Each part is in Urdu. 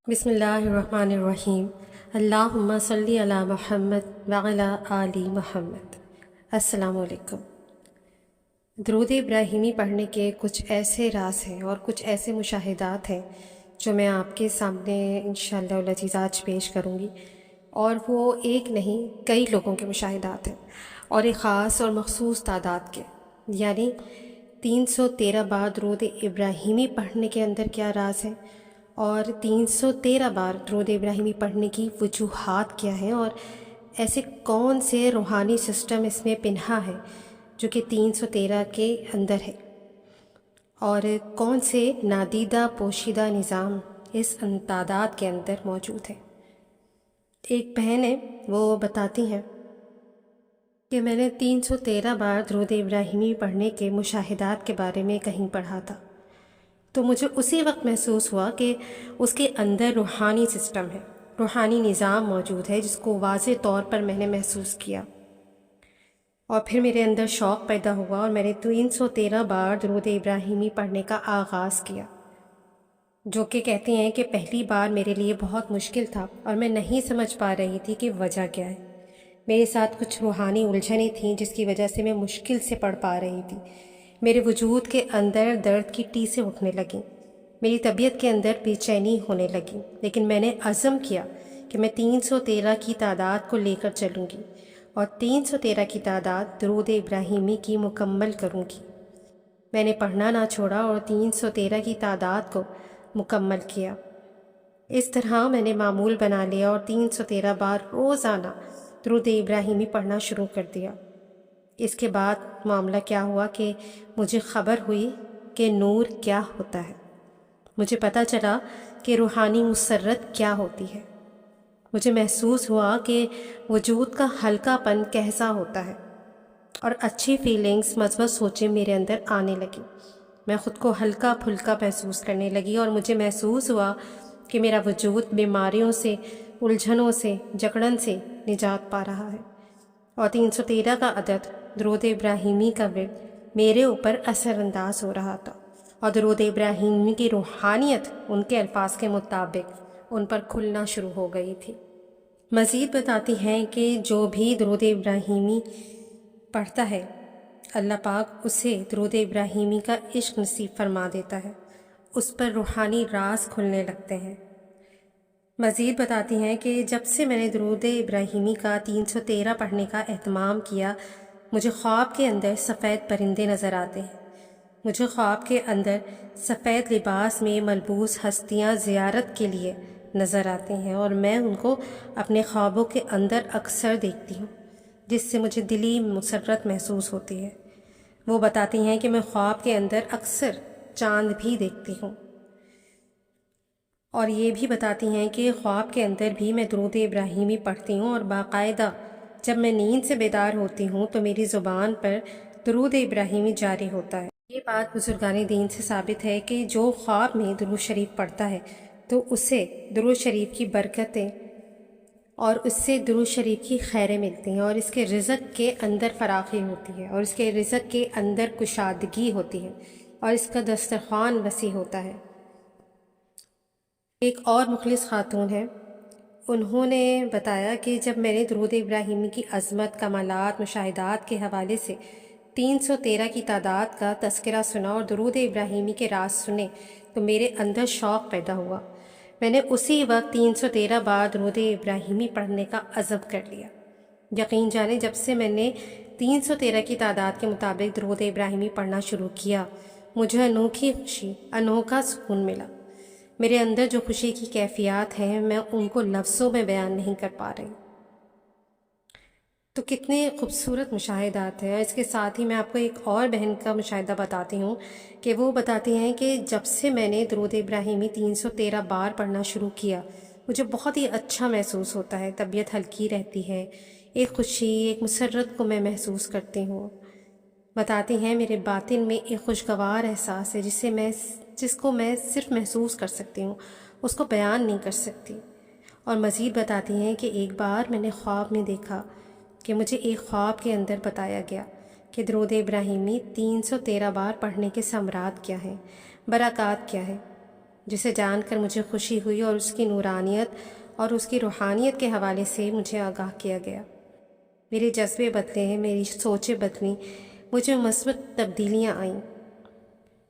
بسم اللہ الرحمن الرحیم۔ اللہم صلی علی محمد وعلی آل محمد۔ السلام علیکم۔ درود ابراہیمی پڑھنے کے کچھ ایسے راز ہیں اور کچھ ایسے مشاہدات ہیں جو میں آپ کے سامنے انشاءاللہ العزیز آج پیش کروں گی، اور وہ ایک نہیں کئی لوگوں کے مشاہدات ہیں، اور ایک خاص اور مخصوص تعداد کے، یعنی 313 بار درود ابراہیمی پڑھنے کے اندر کیا راز ہے، اور 313 بار درود ابراہیمی پڑھنے کی وجوہات کیا ہیں، اور ایسے کون سے روحانی سسٹم اس میں پنہا ہے جو کہ 313 کے اندر ہے، اور کون سے نادیدہ پوشیدہ نظام اس تعداد کے اندر موجود ہے۔ ایک بہن ہے، وہ بتاتی ہیں کہ میں نے 313 بار درود ابراہیمی پڑھنے کے مشاہدات کے بارے میں کہیں پڑھا تھا، تو مجھے اسی وقت محسوس ہوا کہ اس کے اندر روحانی سسٹم ہے، روحانی نظام موجود ہے، جس کو واضح طور پر میں نے محسوس کیا، اور پھر میرے اندر شوق پیدا ہوا اور میں نے 313 بار درود ابراہیمی پڑھنے کا آغاز کیا، جو کہ کہتے ہیں کہ پہلی بار میرے لیے بہت مشکل تھا اور میں نہیں سمجھ پا رہی تھی کہ وجہ کیا ہے۔ میرے ساتھ کچھ روحانی الجھنیں تھیں جس کی وجہ سے میں مشکل سے پڑھ پا رہی تھی۔ میرے وجود کے اندر درد کی ٹیسیں اٹھنے لگیں، میری طبیعت کے اندر بے چینی ہونے لگی، لیکن میں نے عزم کیا کہ میں 313 کی تعداد کو لے کر چلوں گی اور 313 کی تعداد درود ابراہیمی کی مکمل کروں گی۔ میں نے پڑھنا نہ چھوڑا اور 313 کی تعداد کو مکمل کیا۔ اس طرح میں نے معمول بنا لیا اور 313 بار روزانہ درود ابراہیمی پڑھنا شروع کر دیا۔ اس کے بعد معاملہ کیا ہوا کہ مجھے خبر ہوئی کہ نور کیا ہوتا ہے، مجھے پتہ چلا کہ روحانی مسرت کیا ہوتی ہے، مجھے محسوس ہوا کہ وجود کا ہلکا پن کیسا ہوتا ہے، اور اچھی فیلنگز، مثبت سوچیں میرے اندر آنے لگیں۔ میں خود کو ہلکا پھلکا محسوس کرنے لگی اور مجھے محسوس ہوا کہ میرا وجود بیماریوں سے، الجھنوں سے، جکڑن سے نجات پا رہا ہے، اور 313 کا عدد درود ابراہیمی کا ورد میرے اوپر اثر انداز ہو رہا تھا، اور درود ابراہیمی کی روحانیت ان کے الفاظ کے مطابق ان پر کھلنا شروع ہو گئی تھی۔ مزید بتاتی ہیں کہ جو بھی درود ابراہیمی پڑھتا ہے، اللہ پاک اسے درود ابراہیمی کا عشق نصیب فرما دیتا ہے، اس پر روحانی راز کھلنے لگتے ہیں۔ مزید بتاتی ہیں کہ جب سے میں نے درود ابراہیمی کا 313 پڑھنے کا اہتمام کیا، مجھے خواب کے اندر سفید پرندے نظر آتے ہیں، مجھے خواب کے اندر سفید لباس میں ملبوس ہستیاں زیارت کے لیے نظر آتے ہیں، اور میں ان کو اپنے خوابوں کے اندر اکثر دیکھتی ہوں، جس سے مجھے دلی مسرت محسوس ہوتی ہے۔ وہ بتاتی ہیں کہ میں خواب کے اندر اکثر چاند بھی دیکھتی ہوں، اور یہ بھی بتاتی ہیں کہ خواب کے اندر بھی میں درود ابراہیمی پڑھتی ہوں، اور باقاعدہ جب میں نیند سے بیدار ہوتی ہوں تو میری زبان پر درود ابراہیمی جاری ہوتا ہے۔ یہ بات بزرگان دین سے ثابت ہے کہ جو خواب میں درود شریف پڑھتا ہے تو اسے درود شریف کی برکتیں اور اس سے درود شریف کی خیریں ملتی ہیں، اور اس کے رزق کے اندر فراخی ہوتی ہے، اور اس کے رزق کے اندر کشادگی ہوتی ہے، اور اس کا دسترخوان وسیع ہوتا ہے۔ ایک اور مخلص خاتون ہے، انہوں نے بتایا کہ جب میں نے درود ابراہیمی کی عظمت، کمالات، مشاہدات کے حوالے سے 313 کی تعداد کا تذکرہ سنا اور درود ابراہیمی کے راز سنے تو میرے اندر شوق پیدا ہوا۔ میں نے اسی وقت 313 بار درود ابراہیمی پڑھنے کا عزم کر لیا۔ یقین جانیں جب سے میں نے 313 کی تعداد کے مطابق درود ابراہیمی پڑھنا شروع کیا، مجھے انوکھی خوشی، انوکھا سکون ملا۔ میرے اندر جو خوشی کی کیفیات ہیں میں ان کو لفظوں میں بیان نہیں کر پا رہی۔ تو کتنے خوبصورت مشاہدات ہیں۔ اس کے ساتھ ہی میں آپ کو ایک اور بہن کا مشاہدہ بتاتی ہوں کہ وہ بتاتی ہیں کہ جب سے میں نے درود ابراہیمی 313 بار پڑھنا شروع کیا، مجھے بہت ہی اچھا محسوس ہوتا ہے، طبیعت ہلکی رہتی ہے، ایک خوشی، ایک مسرت کو میں محسوس کرتی ہوں۔ بتاتی ہیں میرے باطن میں ایک خوشگوار احساس ہے جس کو میں صرف محسوس کر سکتی ہوں، اس کو بیان نہیں کر سکتی۔ اور مزید بتاتی ہیں کہ ایک بار میں نے خواب میں دیکھا کہ مجھے ایک خواب کے اندر بتایا گیا کہ درود ابراہیمی 313 بار پڑھنے کے ثمرات کیا ہیں، برکات کیا ہے۔ جسے جان کر مجھے خوشی ہوئی اور اس کی نورانیت اور اس کی روحانیت کے حوالے سے مجھے آگاہ کیا گیا۔ میرے جذبے بدلے ہیں، میری سوچیں بدلیں، مجھے مثبت تبدیلیاں آئیں،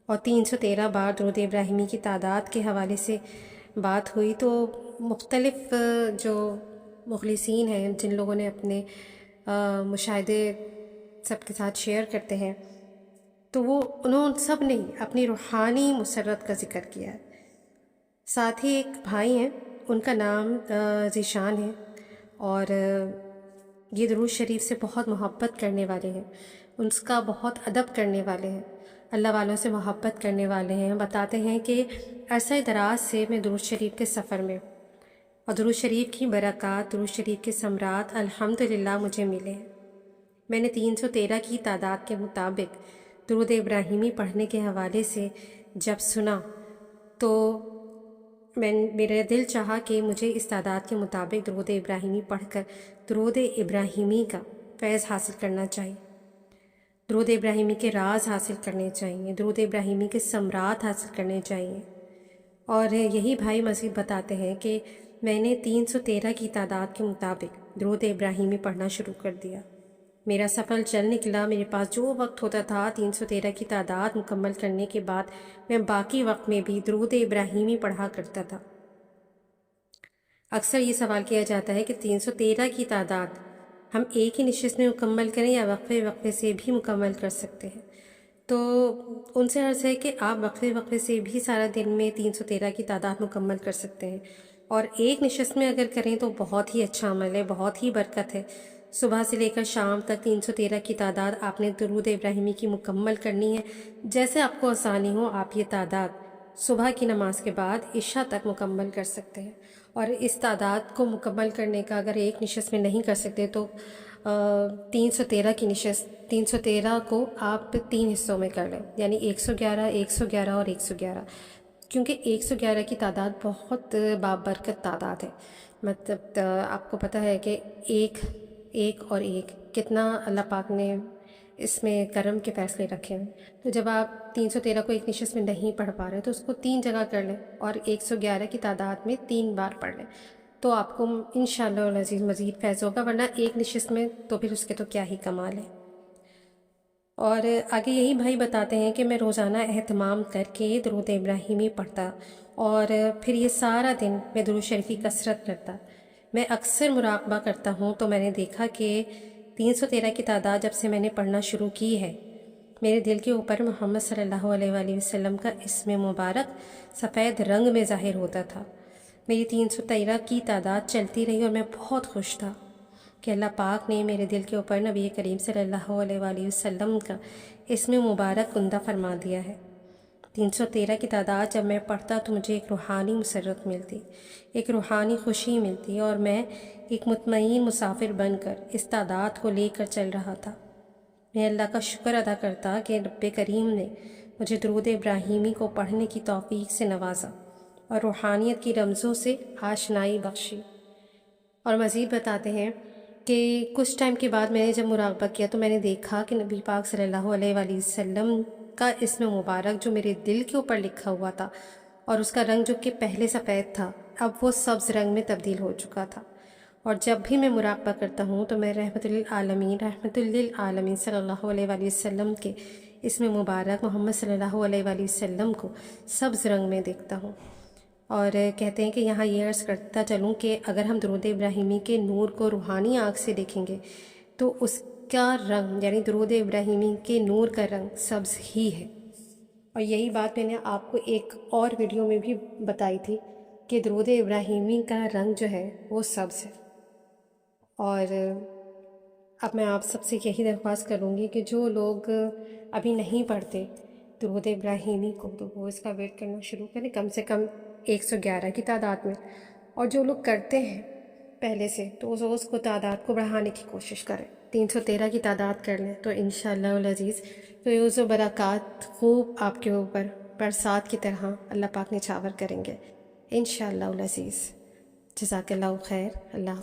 اور 313 بار درود ابراہیمی کی تعداد کے حوالے سے بات ہوئی تو مختلف جو مخلصین ہیں، جن لوگوں نے اپنے مشاہدے سب کے ساتھ شیئر کرتے ہیں، تو انہوں سب نے اپنی روحانی مسرت کا ذکر کیا ہے۔ ساتھ ہی ایک بھائی ہیں، ان کا نام ذیشان ہے، اور یہ درود شریف سے بہت محبت کرنے والے ہیں، اس کا بہت ادب کرنے والے ہیں، اللہ والوں سے محبت کرنے والے ہیں۔ بتاتے ہیں کہ عرصہ دراز سے میں درود شریف کے سفر میں، اور درود شریف کی برکات، درود شریف کے ثمرات الحمدللہ مجھے ملے ہیں۔ میں نے 313 کی تعداد کے مطابق درود ابراہیمی پڑھنے کے حوالے سے جب سنا تو میرا دل چاہا کہ مجھے اس تعداد کے مطابق درود ابراہیمی پڑھ کر درود ابراہیمی کا فیض حاصل کرنا چاہیے، درود ابراہیمی کے راز حاصل کرنے چاہیے، درود ابراہیمی کے ثمرات حاصل کرنے چاہیے۔ اور یہی بھائی مزید بتاتے ہیں کہ میں نے 313 کی تعداد کے مطابق درود ابراہیمی پڑھنا شروع کر دیا۔ میرا سفر چل نکلا، میرے پاس جو وقت ہوتا تھا 313 کی تعداد مکمل کرنے کے بعد میں باقی وقت میں بھی درود ابراہیمی پڑھا کرتا تھا۔ اکثر یہ سوال کیا جاتا ہے کہ 313 کی تعداد ہم ایک ہی نشست میں مکمل کریں یا وقفے وقفے سے بھی مکمل کر سکتے ہیں؟ تو ان سے عرض ہے کہ آپ وقفے وقفے سے بھی سارا دن میں 313 کی تعداد مکمل کر سکتے ہیں، اور ایک نشست میں اگر کریں تو بہت ہی اچھا عمل ہے، بہت ہی برکت ہے۔ صبح سے لے کر شام تک 313 کی تعداد آپ نے درود ابراہیمی کی مکمل کرنی ہے۔ جیسے آپ کو آسانی ہو آپ یہ تعداد صبح کی نماز کے بعد عشاء تک مکمل کر سکتے ہیں، اور اس تعداد کو مکمل کرنے کا اگر ایک نشست میں نہیں کر سکتے تو 313 کی نشست 313 کو آپ 3 حصوں میں کر لیں، یعنی 111، 111 اور 111، کیونکہ 111 کی تعداد بہت بابرکت تعداد ہے۔ مطلب آپ کو پتہ ہے کہ ایک اور ایک کتنا اللہ پاک نے اس میں کرم کے فیصلے رکھے ہیں۔ تو جب آپ 313 کو ایک نشست میں نہیں پڑھ پا رہے تو اس کو 3 جگہ کر لیں، اور 111 کی تعداد میں 3 بار پڑھ لیں، تو آپ کو انشاءاللہ العزیز مزید فیض ہوگا، ورنہ ایک نشست میں تو پھر اس کے تو کیا ہی کمال ہے۔ اور آگے یہی بھائی بتاتے ہیں کہ میں روزانہ اہتمام کر کے درود ابراہیمی پڑھتا، اور پھر یہ سارا دن میں درود شریف کی کثرت کرتا۔ میں اکثر مراقبہ کرتا ہوں تو میں نے دیکھا کہ 313 کی تعداد جب سے میں نے پڑھنا شروع کی ہے، میرے دل کے اوپر محمد صلی اللہ علیہ وآلہ وسلم کا اسم مبارک سفید رنگ میں ظاہر ہوتا تھا۔ میری 313 کی تعداد چلتی رہی اور میں بہت خوش تھا کہ اللہ پاک نے میرے دل کے اوپر نبی کریم صلی اللہ علیہ وآلہ وسلم کا اسم مبارک عمدہ فرما دیا ہے۔ 313 کی تعداد جب میں پڑھتا تو مجھے ایک روحانی مسرت ملتی، ایک روحانی خوشی ملتی، اور میں ایک مطمئن مسافر بن کر اس تعداد کو لے کر چل رہا تھا۔ میں اللہ کا شکر ادا کرتا کہ رب کریم نے مجھے درود ابراہیمی کو پڑھنے کی توفیق سے نوازا اور روحانیت کی رمزوں سے آشنائی بخشی۔ اور مزید بتاتے ہیں کہ کچھ ٹائم کے بعد میں نے جب مراقبہ کیا تو میں نے دیکھا کہ نبی پاک صلی اللہ علیہ وآلہ وسلم کا اسم مبارک جو میرے دل کے اوپر لکھا ہوا تھا، اور اس کا رنگ جو کہ پہلے سفید تھا، اب وہ سبز رنگ میں تبدیل ہو چکا تھا۔ اور جب بھی میں مراقبہ کرتا ہوں تو میں رحمت للعالمین صلی اللہ علیہ وآلہ وسلم کے اسم مبارک محمد صلی اللہ علیہ وآلہ وسلم کو سبز رنگ میں دیکھتا ہوں۔ اور کہتے ہیں کہ یہاں یہ عرض کرتا چلوں کہ اگر ہم درود ابراہیمی کے نور کو روحانی آنکھ سے دیکھیں گے تو اس کا رنگ، یعنی درود ابراہیمی کے نور کا رنگ سبز ہی ہے۔ اور یہی بات میں نے آپ کو ایک اور ویڈیو میں بھی بتائی تھی کہ درود ابراہیمی کا رنگ جو ہے وہ سبز ہے۔ اور اب میں آپ سب سے یہی درخواست کروں گی کہ جو لوگ ابھی نہیں پڑھتے درود ابراہیمی کو تو وہ اس کا ویٹ کرنا شروع کریں، کم سے کم 111 کی تعداد میں، اور جو لوگ کرتے ہیں پہلے سے تو اس کو تعداد کو بڑھانے کی کوشش کریں، 313 کی تعداد کر لیں تو انشاءاللہ العزیز فیض و برکات خوب آپ کے اوپر برسات کی طرح اللہ پاک نچھاور کریں گے انشاءاللہ العزیز۔ جزاک اللہ خیر، اللہ